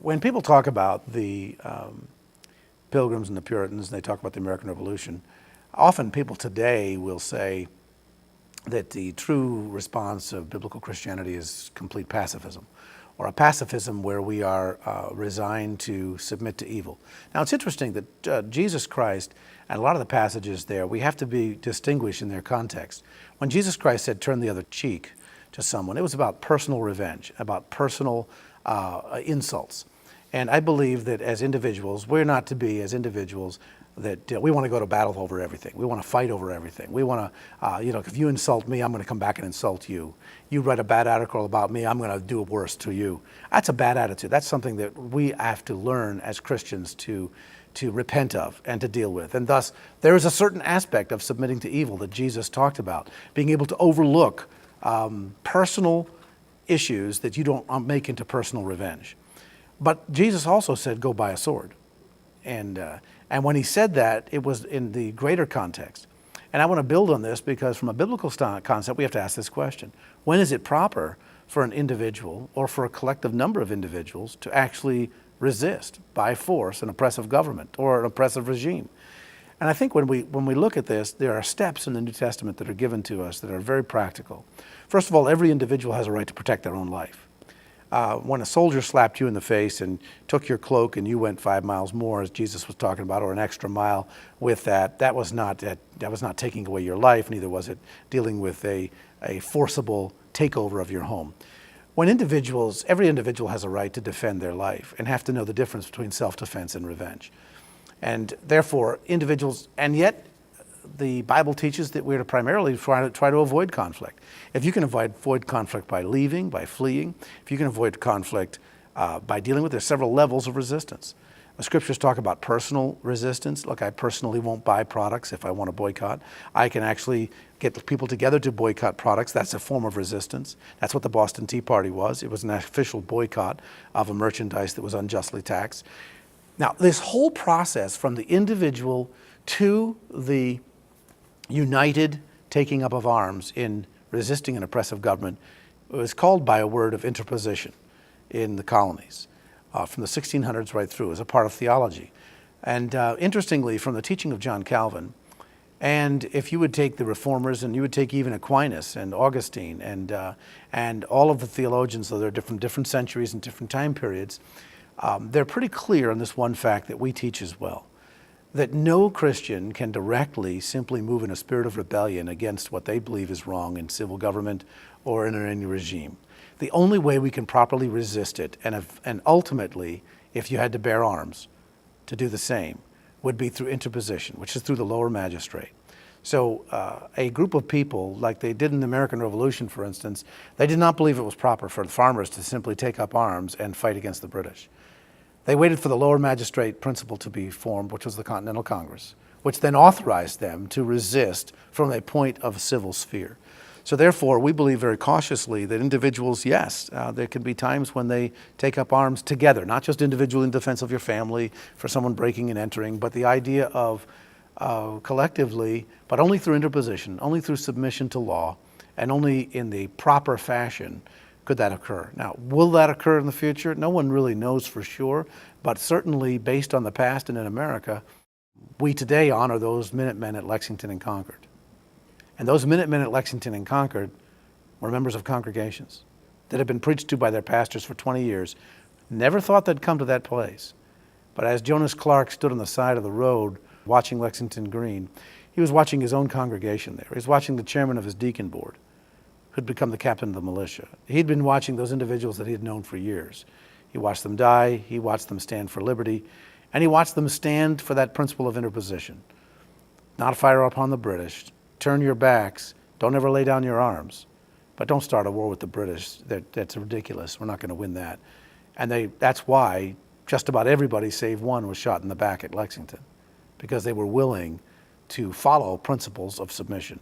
When people talk about the Pilgrims and the Puritans, and they talk about the American Revolution, often people today will say that the true response of biblical Christianity is complete pacifism, or a pacifism where we are resigned to submit to evil. Now, it's interesting that Jesus Christ, and a lot of the passages there, we have to be distinguished in their context. When Jesus Christ said, turn the other cheek to someone, it was about personal revenge, about personal insults. And I believe that as individuals, we're not to be, as individuals, that we want to go to battle over everything. We want to fight over everything. We want to, if you insult me, I'm going to come back and insult you. You write a bad article about me, I'm going to do worse to you. That's a bad attitude. That's something that we have to learn as Christians to repent of and to deal with. And thus, there is a certain aspect of submitting to evil that Jesus talked about, being able to overlook personal issues that you don't make into personal revenge. But Jesus also said, go buy a sword. And when he said that, it was in the greater context. And I want to build on this because from a biblical concept, we have to ask this question. When is it proper for an individual or for a collective number of individuals to actually resist by force an oppressive government or an oppressive regime? And I think when we look at this, there are steps in the New Testament that are given to us that are very practical. First of all, every individual has a right to protect their own life. When a soldier slapped you in the face and took your cloak and you went 5 miles more, as Jesus was talking about, or an extra mile with that was not taking away your life, neither was it dealing with a forcible takeover of your home. When every individual has a right to defend their life and have to know the difference between self-defense and revenge. And therefore, individuals, and yet the Bible teaches that we're to primarily try to avoid conflict. If you can avoid conflict by leaving, by fleeing, if you can avoid conflict by dealing with, there's several levels of resistance. The scriptures talk about personal resistance. Look, I personally won't buy products if I want to boycott. I can actually get people together to boycott products. That's a form of resistance. That's what the Boston Tea Party was. It was an official boycott of a merchandise that was unjustly taxed. Now, this whole process from the individual to the united taking up of arms in resisting an oppressive government was called by a word of interposition in the colonies from the 1600s right through as a part of theology. And interestingly, from the teaching of John Calvin, and if you would take the reformers and you would take even Aquinas and Augustine and all of the theologians, though they're different centuries and different time periods, they're pretty clear on this one fact that we teach as well, that no Christian can directly simply move in a spirit of rebellion against what they believe is wrong in civil government or in any regime. The only way we can properly resist it, and ultimately, if you had to bear arms to do the same, would be through interposition, which is through the lower magistrate. So a group of people, like they did in the American Revolution, for instance, they did not believe it was proper for the farmers to simply take up arms and fight against the British. They waited for the lower magistrate principle to be formed, which was the Continental Congress, which then authorized them to resist from a point of civil sphere. So therefore, we believe very cautiously that individuals, yes, there can be times when they take up arms together, not just individually in defense of your family, for someone breaking and entering, but the idea of collectively, but only through interposition, only through submission to law, and only in the proper fashion could that occur. Now, will that occur in the future? No one really knows for sure, but certainly based on the past and in America, we today honor those Minutemen at Lexington and Concord. And those Minutemen at Lexington and Concord were members of congregations that had been preached to by their pastors for 20 years. Never thought they'd come to that place. But as Jonas Clark stood on the side of the road watching Lexington Green, he was watching his own congregation there. He was watching the chairman of his deacon board, who'd become the captain of the militia. He'd been watching those individuals that he had known for years. He watched them die, he watched them stand for liberty, and he watched them stand for that principle of interposition. Not fire upon the British, turn your backs, don't ever lay down your arms, but don't start a war with the British. That's ridiculous, we're not gonna win that. And that's why just about everybody save one was shot in the back at Lexington, because they were willing to follow principles of submission.